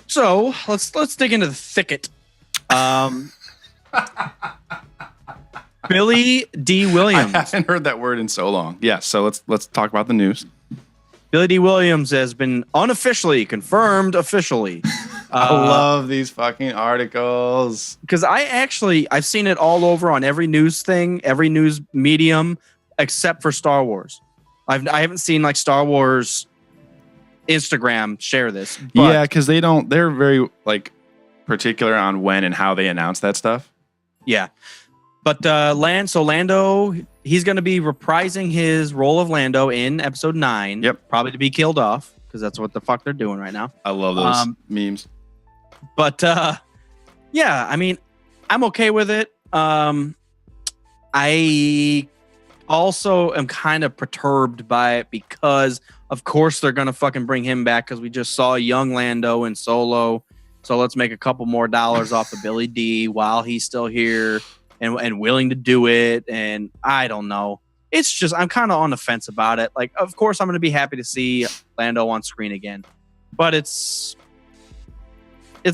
So let's dig into the thicket. Billy D. Williams. I haven't heard that word in so long. Yeah, so let's talk about the news. Billy D. Williams has been unofficially confirmed officially. I love these fucking articles. Because I've seen it all over on every news thing, every news medium, except for Star Wars. I haven't seen like Star Wars Instagram share this. But Yeah, because they're very like particular on when and how they announce that stuff. yeah. But Lando, he's going to be reprising his role of Lando in episode 9. Yep. Probably to be killed off, because that's what the fuck they're doing right now. I love those memes. But yeah, I mean, I'm okay with it. I also am kind of perturbed by it because, of course, they're going to fucking bring him back because we just saw young Lando in Solo. So let's make a couple more dollars off of Billy D while he's still here and willing to do it. And I don't know. It's just, I'm kind of on the fence about it. Like, of course, I'm going to be happy to see Lando on screen again. But it's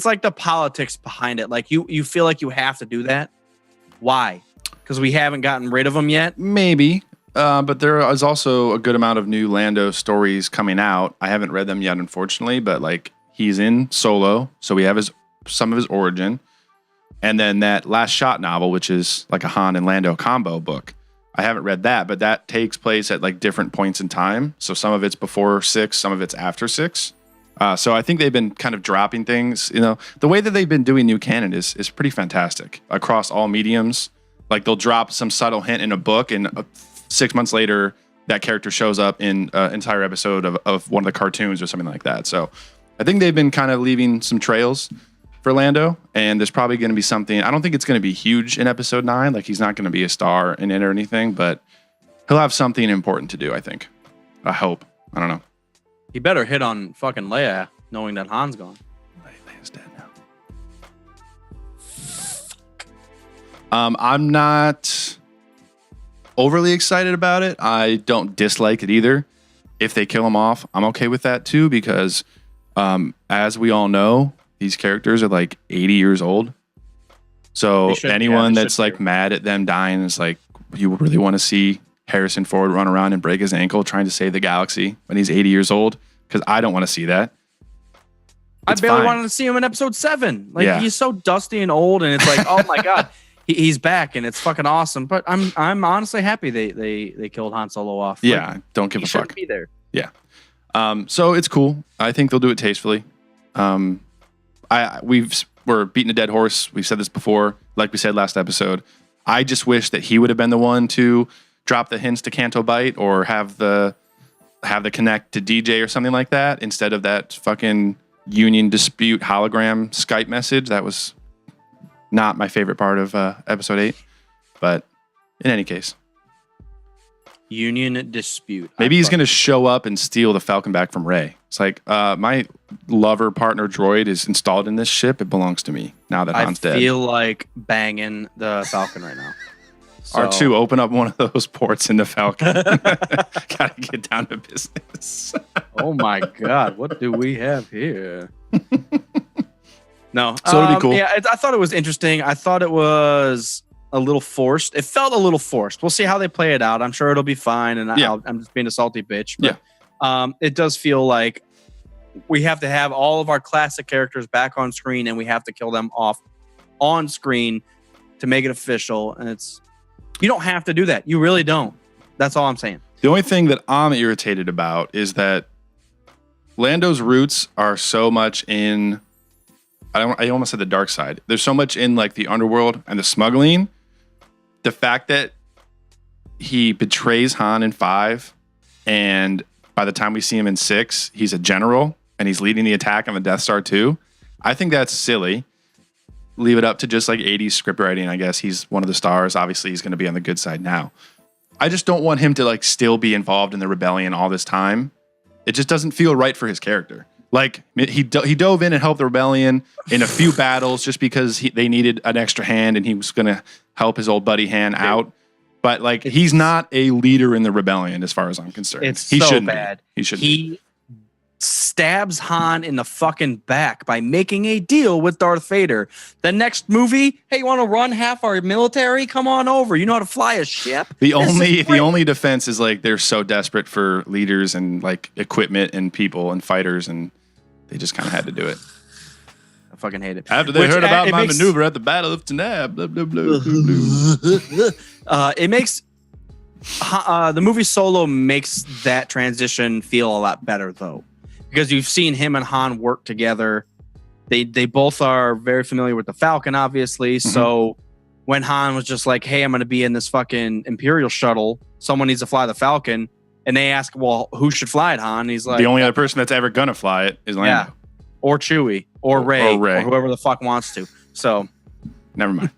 like the politics behind it. Like, you feel like you have to do that. Why? Because we haven't gotten rid of him yet? Maybe. But there is also a good amount of new Lando stories coming out. I haven't read them yet, unfortunately, but like he's in Solo, so we have some of his origin. And then that Last Shot novel, which is like a Han and Lando combo book. I haven't read that, but that takes place at like different points in time. So some of it's before 6, some of it's after 6. So I think they've been kind of dropping things. You know, the way that they've been doing new canon is pretty fantastic across all mediums. Like they'll drop some subtle hint in a book, and 6 months later, that character shows up in an entire episode of one of the cartoons or something like that. So I think they've been kind of leaving some trails for Lando, and there's probably going to be something. I don't think it's going to be huge in episode 9. Like he's not going to be a star in it or anything, but he'll have something important to do, I think. I hope. I don't know. He better hit on fucking Leia, knowing that Han's gone. Leia's dead now. I'm not overly excited about it. I don't dislike it either. If they kill him off, I'm okay with that too, because as we all know, these characters are like 80 years old. So anyone that's like mad at them dying is like, you really want to see Harrison Ford run around and break his ankle trying to save the galaxy when he's 80 years old? Because I don't want to see that. I barely wanted to see him in episode 7. Like he's so dusty and old, and it's like, oh my god, he's back, and it's fucking awesome. But I'm honestly happy they killed Han Solo off. Yeah, like, don't give a fuck. Be there. Yeah. So it's cool. I think they'll do it tastefully. We're beating a dead horse. We've said this before, like we said last episode. I just wish that he would have been the one to drop the hints to Canto Bight or have the connect to DJ or something like that instead of that fucking Union Dispute hologram Skype message. That was not my favorite part of episode 8. But in any case, Union Dispute. Maybe he's going to show up and steal the Falcon back from Rey. It's like, my lover partner droid is installed in this ship. It belongs to me now that Han's dead. I feel like banging the Falcon right now. So. R2, open up one of those ports in the Falcon. Gotta get down to business. Oh my God, what do we have here? No. So it'll be cool. Yeah, I thought it was interesting. I thought it was a little forced. It felt a little forced. We'll see how they play it out. I'm sure it'll be fine, and I'm just being a salty bitch. But, it does feel like we have to have all of our classic characters back on screen, and we have to kill them off on screen to make it official. And you don't have to do that. You really don't. That's all I'm saying. The only thing that I'm irritated about is that Lando's roots are so much in, I almost said the dark side. There's so much in like the underworld and the smuggling. The fact that he betrays Han in 5, and by the time we see him in 6, he's a general and he's leading the attack on the Death Star 2. I think that's silly. Leave it up to just like 80s script writing. I guess he's one of the stars. Obviously, he's going to be on the good side now. I just don't want him to like still be involved in the rebellion all this time. It just doesn't feel right for his character. Like he dove in and helped the rebellion in a few battles just because they needed an extra hand and he was going to help his old buddy Han out. But like, he's not a leader in the rebellion, as far as I'm concerned. He so shouldn't bad. Be. He should. He stabs Han in the fucking back by making a deal with Darth Vader. The next movie, hey, you want to run half our military? Come on over. You know how to fly a ship? The only defense is like they're so desperate for leaders and like equipment and people and fighters, and they just kind of had to do it. I fucking hate it. After they heard about my maneuver at the Battle of Tanab, blah, blah, blah, blah, blah. It makes the movie Solo makes that transition feel a lot better though, because you've seen him and Han work together. They both are very familiar with the Falcon, obviously. Mm-hmm. So when Han was just like, "Hey, I'm going to be in this fucking Imperial shuttle. Someone needs to fly the Falcon," and they ask, "Well, who should fly it, Han?" And he's like, "The only other person that's ever gonna fly it is Lando." Yeah. Or Chewie, or Rey, or whoever the fuck wants to. So, never mind.